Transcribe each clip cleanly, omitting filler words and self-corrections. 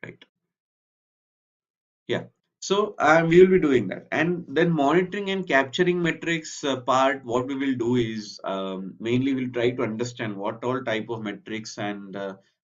right? Yeah. So we will be doing that, and then monitoring and capturing metrics part. What we will do is mainly we'll try to understand what all type of metrics and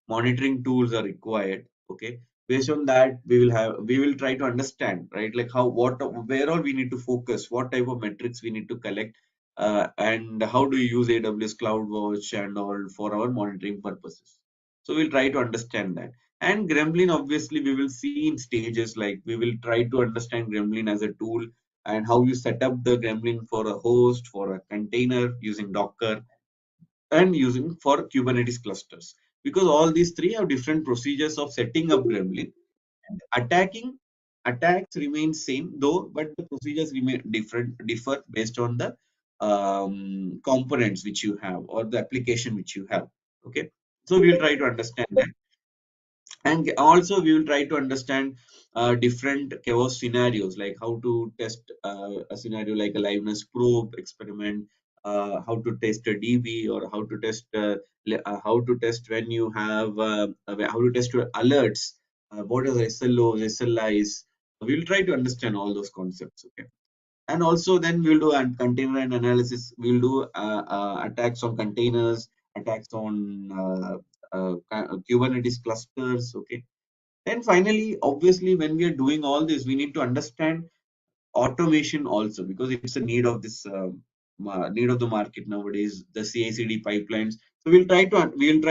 monitoring tools are required. Okay. Based on that, we will try to understand, right, like how, what, where all we need to focus, what type of metrics we need to collect, and how do you use AWS CloudWatch and all for our monitoring purposes. So we'll try to understand that. And Gremlin, obviously, we will see in stages, like we will try to understand Gremlin as a tool and how you set up the Gremlin for a host, for a container using Docker, and using for Kubernetes clusters. Because all these three have different procedures of setting up Gremlin. And attacks remain same though, but the procedures remain differ based on the components which you have or the application which you have. Okay, so we'll try to understand that. And also we will try to understand different chaos scenarios, like how to test a scenario like a liveness probe experiment, how to test a DB, or how to test when you have how to test your alerts, what is SLOs, SLIs. We'll try to understand all those concepts. Okay. And also then we'll do container and analysis. We'll do attacks on containers, attacks on Kubernetes clusters. Okay. And finally, obviously, when we are doing all this, we need to understand automation also, because it's a need of this need of the market nowadays, the CI/CD pipelines. So we'll try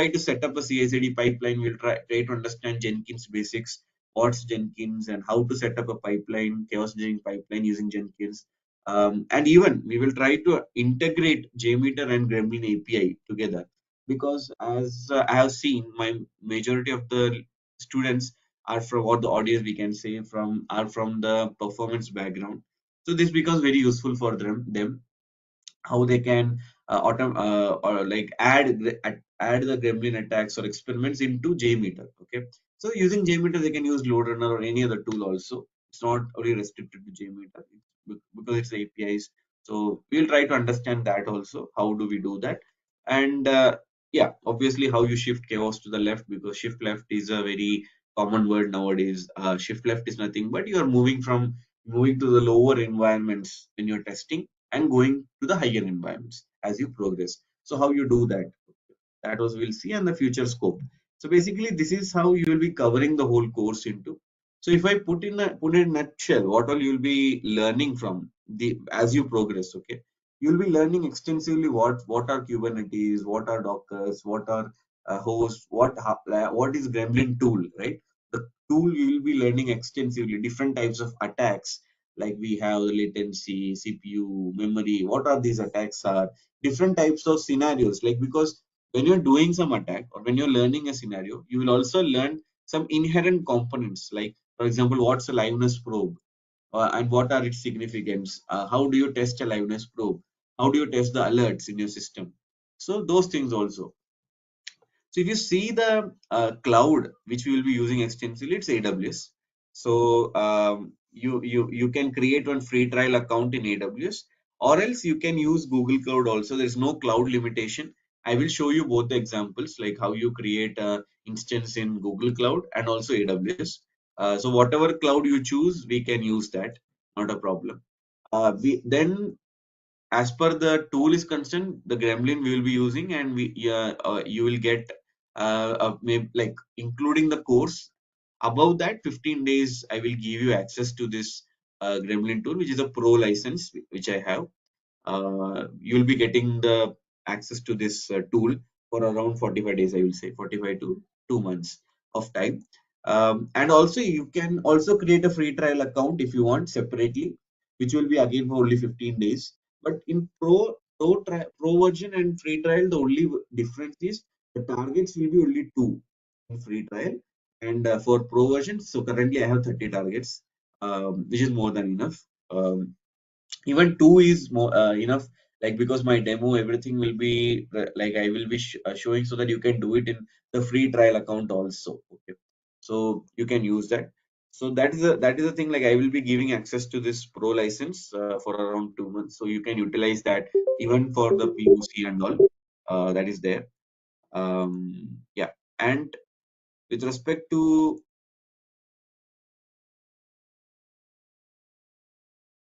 to set up a CI/CD pipeline. We'll try to understand Jenkins basics, what's Jenkins, and how to set up a pipeline, chaos engineering pipeline using Jenkins. And even we will try to integrate Jmeter and Gremlin API together, because as I have seen, my majority of the students are from, what the audience we can say from, are from the performance background. So this becomes very useful for them how they can or like add the gremlin attacks or experiments into JMeter. Okay, so using JMeter they can use LoadRunner or any other tool also. It's not only restricted to JMeter because it's APIs. So we'll try to understand that also. How do we do that? And yeah, obviously how you shift chaos to the left, because shift left is a very common word nowadays. Shift left is nothing but you are moving to the lower environments when you're testing and going to the higher environments as you progress. So how you do that? That was we'll see, and the future scope. So basically, this is how you will be covering the whole course into. So if I put in a nutshell, what all you'll be learning from the as you progress, okay, you'll be learning extensively what are Kubernetes, what are Dockers, what are hosts, what is Gremlin tool, right? The tool you will be learning extensively, different types of attacks, like we have the latency, CPU, memory. What are these attacks are? Different types of scenarios, like because when you're doing some attack or when you're learning a scenario, you will also learn some inherent components, like for example, what's a liveness probe, and what are its significance? How do you test a liveness probe? How do you test the alerts in your system? So those things also. So if you see the cloud which we will be using extensively, it's AWS. So you can create one free trial account in AWS, or else you can use Google Cloud also. There is no cloud limitation. I will show you both the examples, like how you create a instance in Google Cloud and also AWS. So whatever cloud you choose, we can use that. Not a problem. Then as per the tool is concerned, the Gremlin we will be using, and you will get maybe like including the course. Above that, 15 days, I will give you access to this Gremlin tool, which is a pro license, which I have. You will be getting the access to this tool for around 45 days, I will say 45 to 2 months of time. And also you can also create a free trial account if you want separately, which will be again for only 15 days. But in pro version and free trial, the only difference is the targets will be only two in free trial, and for pro version, so currently I have 30 targets, which is more than enough. Even two is more enough, like because my demo everything will be like I will be showing, so that you can do it in the free trial account also. Okay, so you can use that. So that is the thing, like I will be giving access to this pro license for around 2 months, so you can utilize that even for the POC and all that is there. Yeah. And with respect to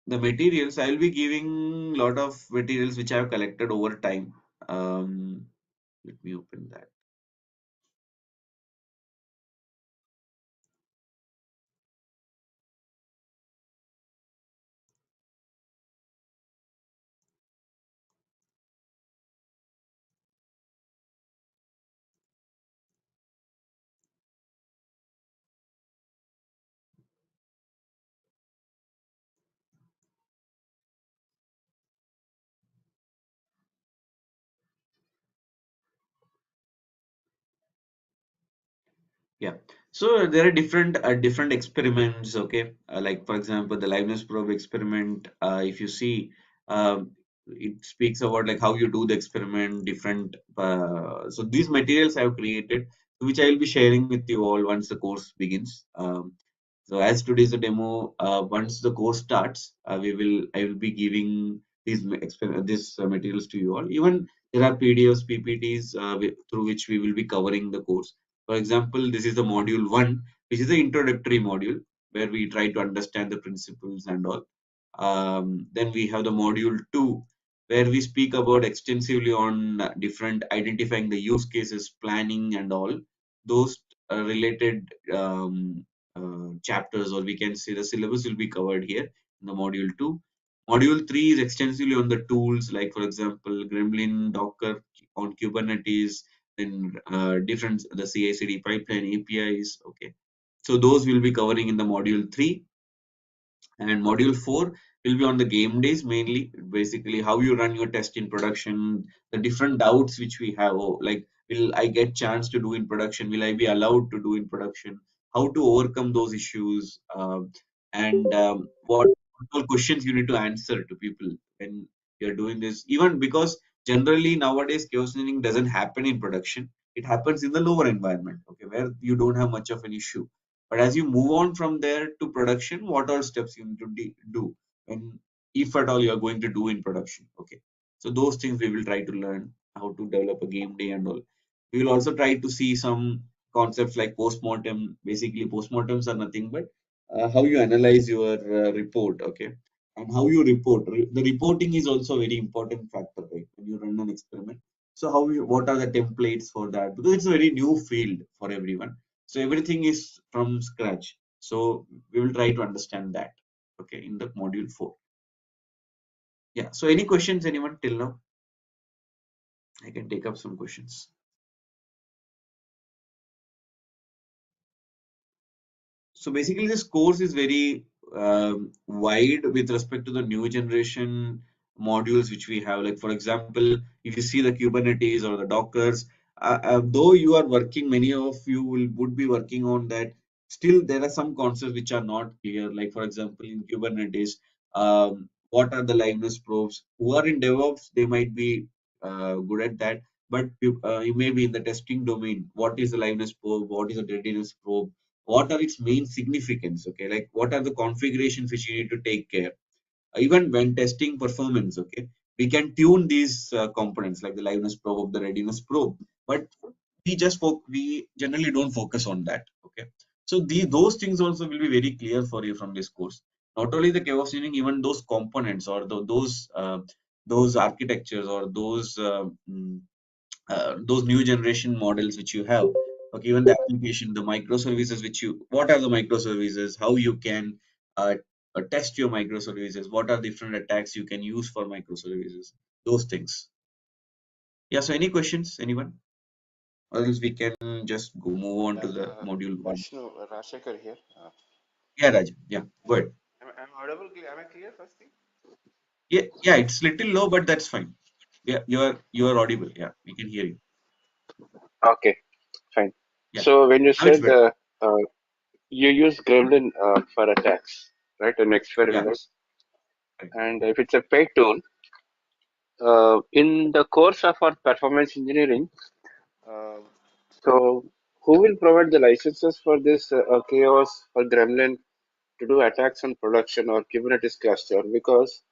The materials, I'll be giving lot of materials which I have collected over time. Let me open that. Yeah. So there are different experiments. Okay. Like for example, the liveness probe experiment. If you see, it speaks about like how you do the experiment. Different. So these materials I have created, which I will be sharing with you all once the course begins. So as today's a demo, once the course starts, I will be giving these materials to you all. Even there are PDFs, PPTs through which we will be covering the course. For example, this is the module one, which is the introductory module where we try to understand the principles and all. Then we have the module two, where we speak about extensively on different identifying the use cases, planning and all those related chapters, or we can say the syllabus will be covered here in the module two. Module three is extensively on the tools, like for example, Gremlin, Docker on Kubernetes, then different the CI/CD pipeline APIs. Okay, so those will be covering in the module three, and module 4 will be on the game days mainly, basically how you run your test in production, the different doubts which we have. Oh, like, will I get chance to do in production? Will I be allowed to do in production? How to overcome those issues? And what all questions you need to answer to people when you're doing this? Even because generally nowadays chaos engineering doesn't happen in production. It happens in the lower environment, okay, where you don't have much of an issue. But as you move on from there to production, what are steps you need to do, and if at all you are going to do in production? Okay, so those things we will try to learn how to develop a game day and all. We will also try to see some concepts like postmortem. Basically, postmortems are nothing but how you analyze your report, okay, and how you report. The reporting is also a very important factor, right? When you run an experiment. So what are the templates for that? Because it's a very new field for everyone, so everything is from scratch. So we will try to understand that. Okay, in the module 4. Yeah. So any questions, anyone till now? I can take up some questions. So basically, this course is very wide with respect to the new generation modules which we have. Like for example, if you see the Kubernetes or the Dockers, though you are working, many of you would be working on that. Still, there are some concepts which are not clear. Like for example, in Kubernetes, what are the liveness probes? Who are in DevOps, they might be good at that. But you may be in the testing domain. What is the liveness probe? What is the readiness probe? What are its main significance? Okay, like what are the configurations which you need to take care? Even when testing performance, okay, we can tune these components like the liveness probe, the readiness probe, but we generally don't focus on that. Okay, so those things also will be very clear for you from this course. Not only the chaos engineering, even those components or those architectures or those new generation models which you have. Okay, even the application, the microservices what are the microservices, how you can uh, test your microservices, what are different attacks you can use for microservices, those things. Yeah, so any questions, anyone? Or else we can just move on to the module one. Vishnu, Rajshekar here. Yeah, Raj. Yeah, go ahead. Am I audible? Am I clear first thing? Yeah, yeah, it's little low, but that's fine. Yeah, you are audible. Yeah, we can hear you. Okay, fine. Yeah, So when you now it's said better. you use Gremlin for attacks, right, in Yeah, experiments, right. and if it's a paid tool, in the course of our performance engineering, uh, so who will provide the licenses for this chaos or Gremlin to do attacks on production or Kubernetes cluster? Because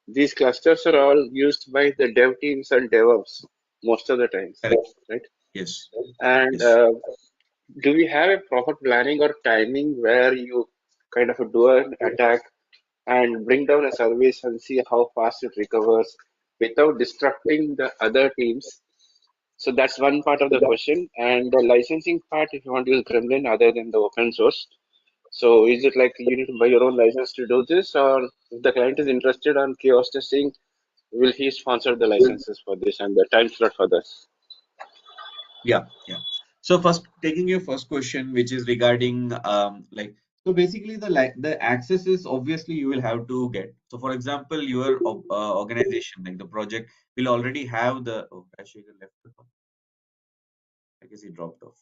these clusters are all used by the dev teams and DevOps most of the times, Correct. right? Yes. And Yes. do we have a proper planning or timing where you kind of do an attack and bring down a service and see how fast it recovers without disrupting the other teams. So that's one part of the question. And the licensing part, if you want to use Gremlin other than the open source. So is it like you need to buy your own license to do this, or if the client is interested on chaos testing, will he sponsor the licenses for this and the time slot for this? Yeah, yeah. So first, taking your first question, which is regarding so basically the access is obviously you will have to get. So for example, your organization, like the project, will already have the. Oh, actually, the left. The call. I guess he dropped off.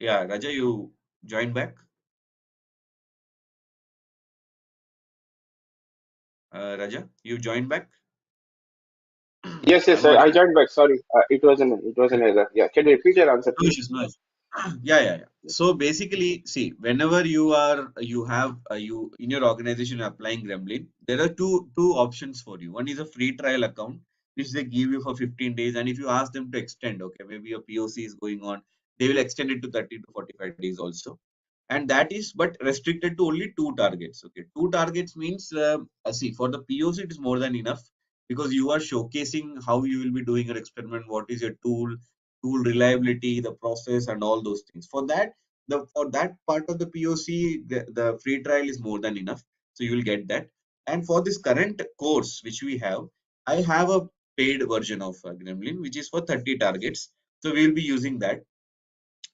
Yeah, Raja, you joined back. Raja, you joined back. Yes, yes, I'm I audible. joined back. Sorry, it was an error. Yeah, can you repeat your answer, No please? issues, no issues. Yeah, yeah, yeah. So basically, see, whenever you have you in your organization applying Gremlin, there are two options for you. One is a free trial account, which they give you for 15 days, and if you ask them to extend, okay, maybe your POC is going on, they will extend it to 30 to 45 days also. And that is but restricted to only two targets. Okay, two targets means see for the POC it is more than enough because you are showcasing how you will be doing your experiment, what is your tool reliability, the process, and all those things. For that, for that part of the POC, the free trial is more than enough. So you will get that. And for this current course which we have, I have a paid version of Gremlin, which is for 30 targets. So we will be using that,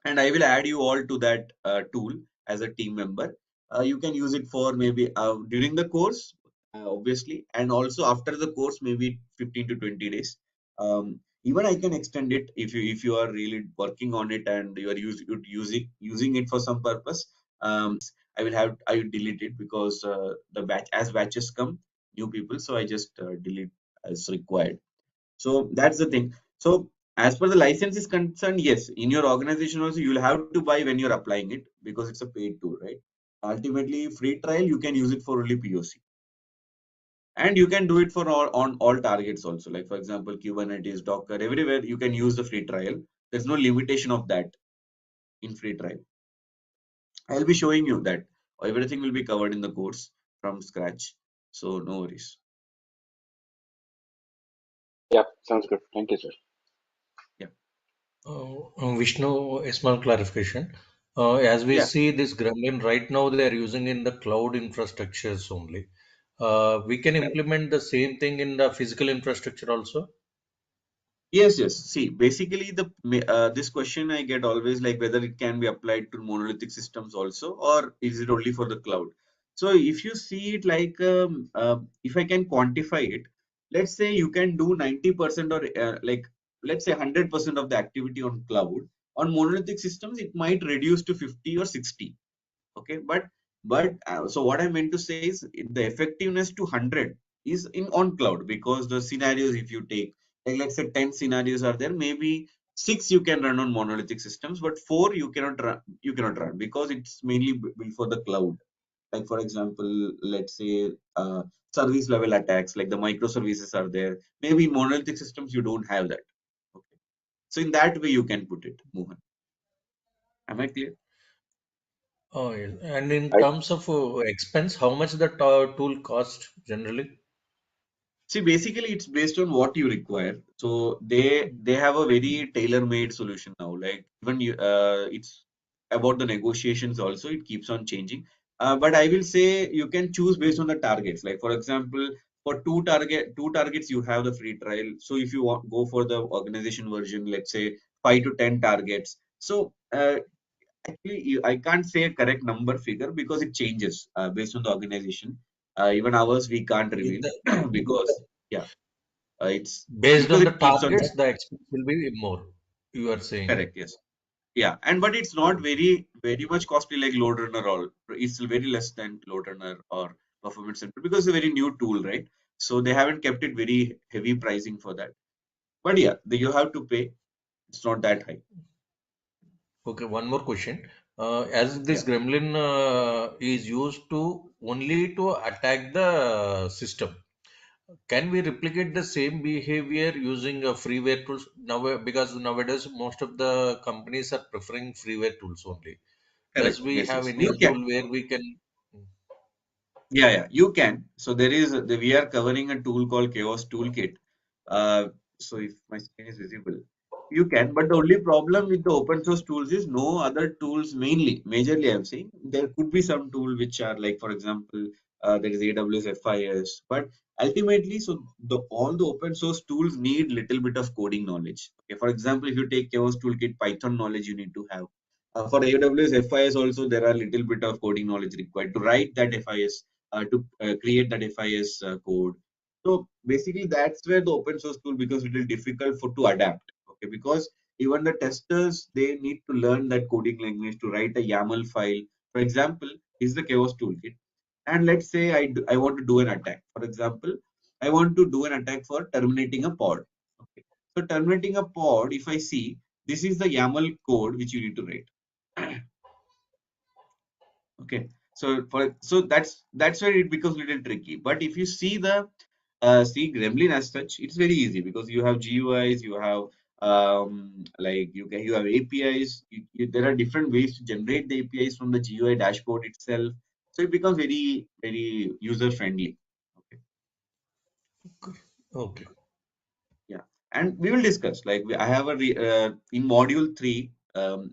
and I will add you all to that tool as a team member. You can use it for maybe during the course, obviously, and also after the course, maybe 15 to 20 days. Even I can extend it if you are really working on it and you are using it for some purpose. I will delete it because the batches come new people, so I just delete as required. So that's the thing. So as per the license is concerned, yes, in your organization also you'll have to buy when you're applying it because it's a paid tool, right? Ultimately, free trial you can use it for only POC, and you can do it for all on all targets also. Like for example, Kubernetes, Docker, everywhere you can use the free trial. There's no limitation of that in free trial. I'll be showing you that everything will be covered in the course from scratch. So no worries. Yeah, sounds good. Thank you, sir. Yeah, Vishnu, a small clarification. As we yeah. see this Gremlin right now, they are using in the cloud infrastructures only. We can implement the same thing in the physical infrastructure also. Yes, yes. See, basically, this question I get always like whether it can be applied to monolithic systems also, or is it only for the cloud? So, if you see it like, if I can quantify it, let's say you can do 90% or like, let's say 100% of the activity on cloud. On monolithic systems, it might reduce to 50 or 60. Okay, but so what I meant to say is the effectiveness to 100 is in on cloud because the scenarios if you take like let's say 10 scenarios are there, maybe 6 you can run on monolithic systems, but 4 you cannot run because it's mainly built for the cloud. Like for example, let's say service level attacks like the microservices are there, maybe in monolithic systems you don't have that. Okay, so in that way you can put it, Mohan. Am I clear? Oh, yes. And in I terms of expense, how much the tool cost generally? See, basically, it's based on what you require. So they have a very tailor-made solution now. Like even it's about the negotiations also. It keeps on changing. But I will say you can choose based on the targets. Like for example, for two targets, you have the free trial. So if you want go for the organization version, let's say 5 to 10 targets. So actually, I can't say a correct number figure because it changes based on the organization. Even ours we can't In reveal the, because yeah, it's based because on the it keeps on targets, the expense will be more. You are saying. correct. Yes, yeah, and but it's not very much costly like LoadRunner or it's very less than LoadRunner or Performance Center because it's a very new tool, right? So they haven't kept it very heavy pricing for that. But yeah, you have to pay. It's not that high. Okay, one more question. As Yeah. this gremlin is used to only to attack the system, Can we replicate the same behavior using a freeware tools now? Because nowadays most of the companies are preferring freeware tools only. Does Correct. we Yes, have yes. any You can. tool where we can? Yeah, yeah, you can. So there is we are covering a tool called Chaos Toolkit. So if my screen is visible, you can. But the only problem with the open source tools is no other tools. Majorly, I'm saying there could be some tool which are like, for example, there is AWS FIS. But ultimately, so all the open source tools need little bit of coding knowledge. Okay, for example, if you take Chaos Toolkit, Python knowledge you need to have. For AWS FIS also, there are little bit of coding knowledge required to write that FIS, to create that FIS code. So basically, that's where the open source tool becomes a little difficult for to adapt. Okay, because even the testers they need to learn that coding language to write a YAML file. For example, is the Chaos toolkit, and let's say I want to do an attack. For example, I want to do an attack for terminating a pod. Okay, so terminating a pod, if I see this is the YAML code which you need to write. Okay, so that's where it becomes a little tricky. But if you see the see Gremlin as such, it's very easy because you have GUIs, you have like you have APIs. There are different ways to generate the APIs from the GUI dashboard itself. So it becomes very user friendly. Okay. Okay. Yeah, and we will discuss. Like I have in module three,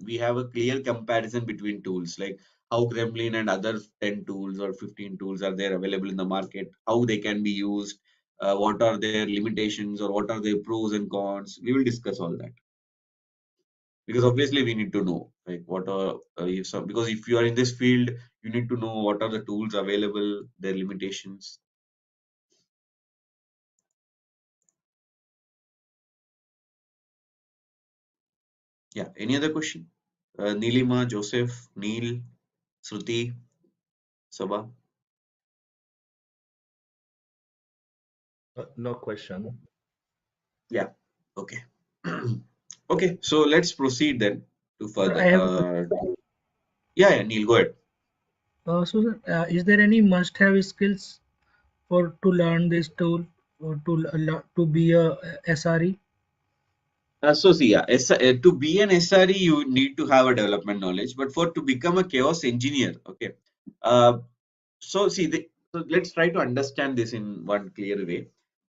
we have a clear comparison between tools, like how Gremlin and other 10 tools or 15 tools are there available in the market, how they can be used, what are their limitations or what are their pros and cons. We will discuss all that because obviously we need to know like what are because if you are in this field, you need to know what are the tools available, their limitations. Yeah. Any other question? Nilima, Joseph, Neil, Shruti, Sabha. No question. Yeah. Okay. Okay. So let's proceed then to Sir, I further. have a question. Yeah, yeah, Neil, go ahead. So, sir, is there any must-have skills for to learn this tool or to be a SRE? So see, yeah, to be an SRE, you need to have a development knowledge. But for to become a chaos engineer, okay. Uh, so see, so let's try to understand this in one clear way.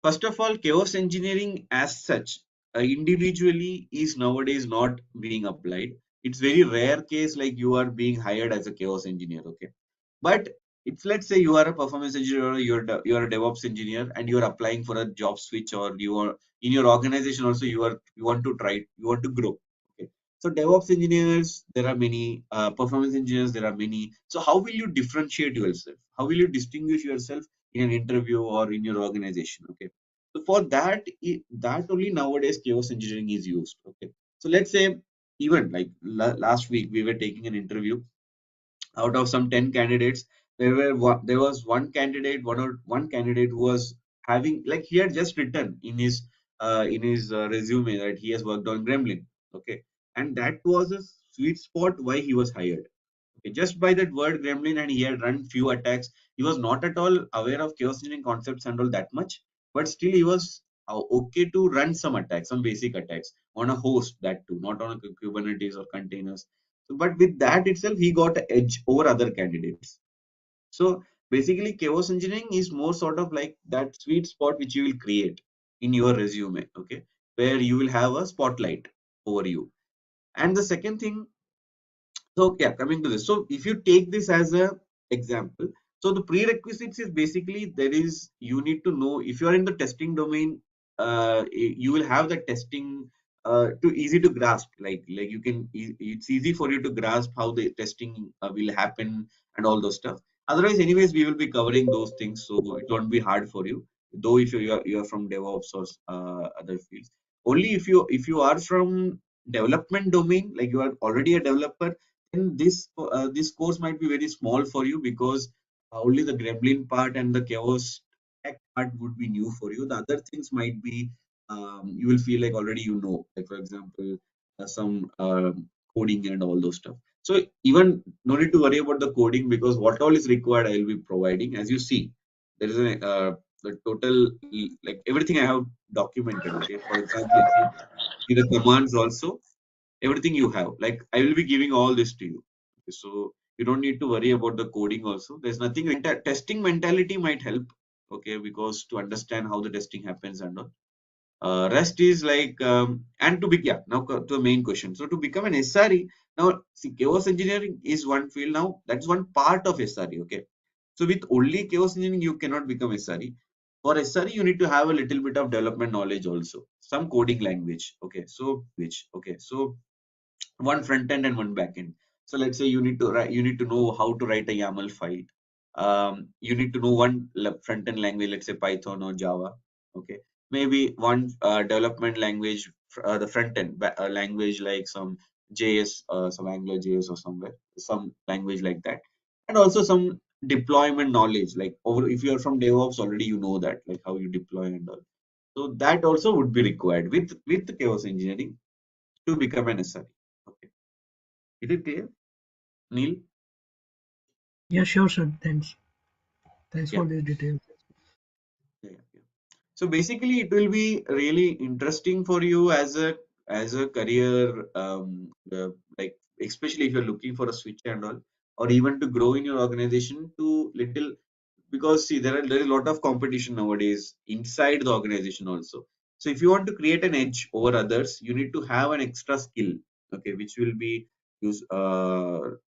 First of all, chaos engineering as such, individually is nowadays not being applied. It's very rare case like you are being hired as a chaos engineer. Okay, but it's let's say you are a performance engineer or you're a DevOps engineer and you're applying for a job switch or you are in your organization also you want to try you want to grow. Okay, so DevOps engineers there are many, performance engineers there are many. So how will you differentiate yourself? How will you distinguish yourself in an interview or in your organization? Okay, so for that that only nowadays chaos engineering is used. Okay, so let's say even like last week we were taking an interview. Out of some 10 candidates, there was one candidate who was having like he had just written in his resume that he has worked on Gremlin. Okay, and that was a sweet spot why he was hired. Okay, just by that word Gremlin, and he had run few attacks. He was not at all aware of chaos engineering concepts and all that much, but still he was okay to run some attacks, some basic attacks on a host, that too, not on a Kubernetes or containers. So, but with that itself, he got an edge over other candidates. So basically, chaos engineering is more sort of like that sweet spot which you will create in your resume, okay, where you will have a spotlight over you. And the second thing, so yeah, coming to this. So if you take this as a example, so the prerequisites is basically there is you need to know if you are in the testing domain, you will have the testing to easy to grasp. Like you can it's easy for you to grasp how the testing will happen and all those stuff. Otherwise, anyways, we will be covering those things, so it won't be hard for you. Though if you are from DevOps or other fields, only if you are from development domain, like you are already a developer, then this course might be very small for you because only the Gremlin part and the chaos tech part would be new for you. The other things might be you will feel like already you know, like for example, some coding and all those stuff. So even no need to worry about the coding because what all is required I will be providing. As you see, there is the total, like everything I have documented. Okay, for example, if you see the commands also, everything you have, like I will be giving all this to you. Okay, so you don't need to worry about the coding also. There's nothing. Testing mentality might help. Okay, because to understand how the testing happens and all. Rest is like, and to be, yeah, now to the main question. So to become an SRE, now see, chaos engineering is one field now. That's one part of SRE. Okay. So with only chaos engineering, you cannot become SRE. For SRE, you need to have a little bit of development knowledge also, some coding language. Okay. So one front end and one back end. So let's say you need to write, you need to know how to write a YAML file. You need to know one front end language, let's say Python or Java. Okay, maybe one development language, the front end language like some JS, some Angular JS or somewhere, some language like that, and also some deployment knowledge. Like over, if you are from DevOps already, you know that, like how you deploy and all. So that also would be required with the chaos engineering to become an SRE. Okay. Is it clear, Neil? Yeah, sure, sir. Thanks Yeah. for this detail. Yeah. So basically, it will be really interesting for you as a career, like especially if you're looking for a switch and all, or even to grow in your organization to little, because see there is a lot of competition nowadays inside the organization also. So if you want to create an edge over others, you need to have an extra skill, okay, which will be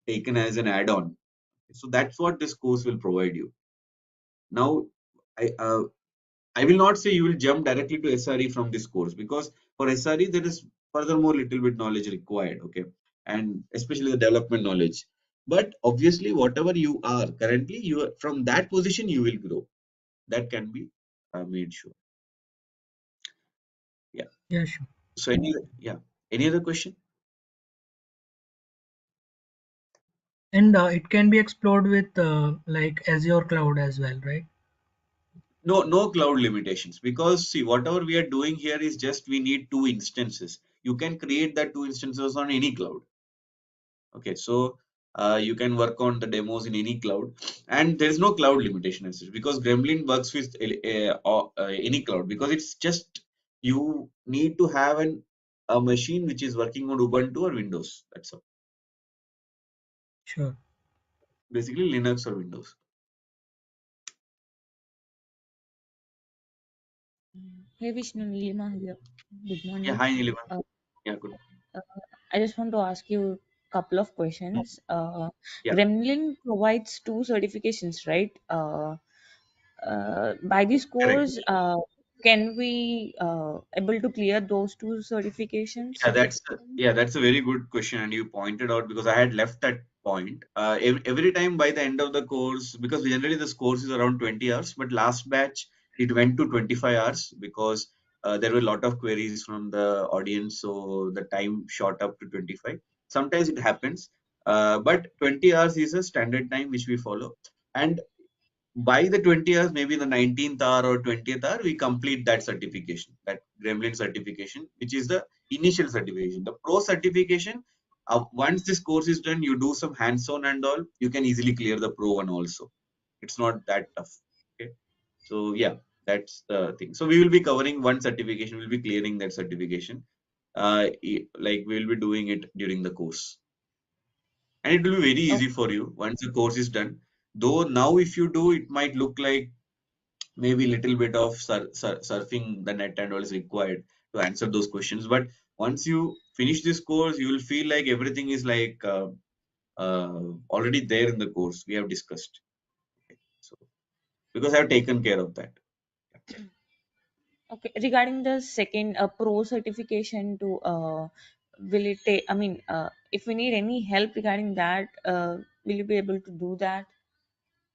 taken as an add-on. So that's what this course will provide you. Now, I will not say you will jump directly to SRE from this course, because for SRE there is furthermore little bit knowledge required, okay, and especially the development knowledge. But obviously, whatever you are currently, from that position you will grow. That can be made sure. Yeah. Yeah, sure. So any other question? And it can be explored with like Azure Cloud as well, right? No cloud limitations, because see whatever we are doing here is just we need two instances. You can create that two instances on any cloud. Okay, so you can work on the demos in any cloud, and there is no cloud limitation as such, because Gremlin works with any cloud, because it's just you need to have a machine which is working on Ubuntu or Windows. That's all. Sure. Basically, Linux or Windows. Hey Vishnu, Nilima here. Good Yeah, morning. hi Nilima. Uh, Yeah, good. uh, I just want to ask you a couple of questions. Yeah, Gremlin provides two certifications, right? By this correct. course, can we able to clear those two certifications? That's a very good question, and you pointed out, because I had left that point. Every time by the end of the course, because generally this course is around 20 hours, but last batch it went to 25 hours because there were a lot of queries from the audience, so the time shot up to 25. Sometimes it happens, but 20 hours is a standard time which we follow, and by the 20 hours, maybe the 19th hour or 20th hour, we complete that certification, that Gremlin certification, which is the initial certification. The pro certification, once this course is done, you do some hands-on and all, you can easily clear the pro one also. It's not that tough. Okay. So yeah, that's the thing. So we will be covering one certification, we'll be clearing that certification. Like we'll be doing it during the course. And it will be very Oh, easy for you once the course is done. Though now if you do, it might look like maybe little bit of surfing the net and all is required to answer those questions, but once you finish this course you will feel like everything is like already there in the course we have discussed. Okay. So because I have taken care of that. okay. Regarding the second pro certification to will it take? I mean, if we need any help regarding that, will you be able to do that?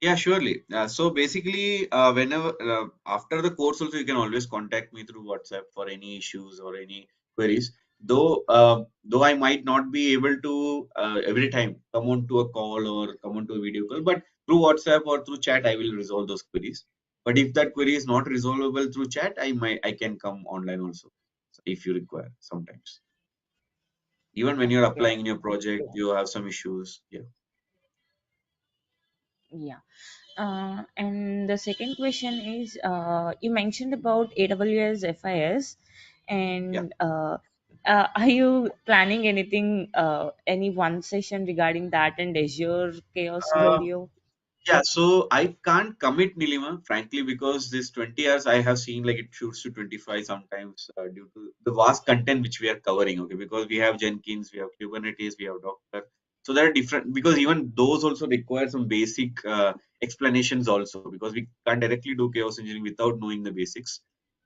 Yeah, surely. So basically, whenever after the course, also you can always contact me through WhatsApp for any issues or any queries. Though I might not be able to every time come on to a call or come on to a video call, but through WhatsApp or through chat, I will resolve those queries. But if that query is not resolvable through chat, I can come online also, so if you require sometimes. Even when you're Okay. applying in your project, you have some issues. Yeah. Yeah. And the second question is, you mentioned about AWS FIS, Yeah. and are you planning anything, any one session regarding that and Azure Chaos Uh, Video? Yeah, so I can't commit Nilima, frankly, because this 20 hours I have seen like it shoots to 25 sometimes due to the vast content which we are covering. Okay, because we have Jenkins, we have Kubernetes, we have Docker. So there are different, because even those also require some basic explanations also, because we can't directly do chaos engineering without knowing the basics.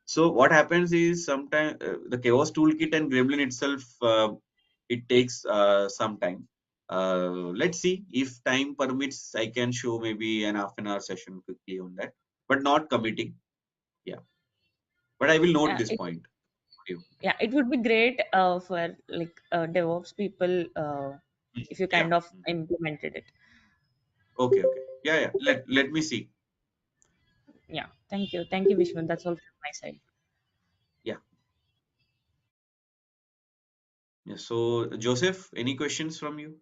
So what happens is sometimes the chaos toolkit and Gremlin itself, it takes some time. Let's see if time permits. I can show maybe an half an hour session quickly on that, but not committing. Yeah, but I will note this It, point for you. yeah, it would be great for like DevOps people if you Yeah. kind of implemented it. Okay. Okay. Yeah. Yeah. Let me see. Yeah, thank you, Vishwan. That's all from my side. Yeah. Yeah. So Joseph, any questions from you?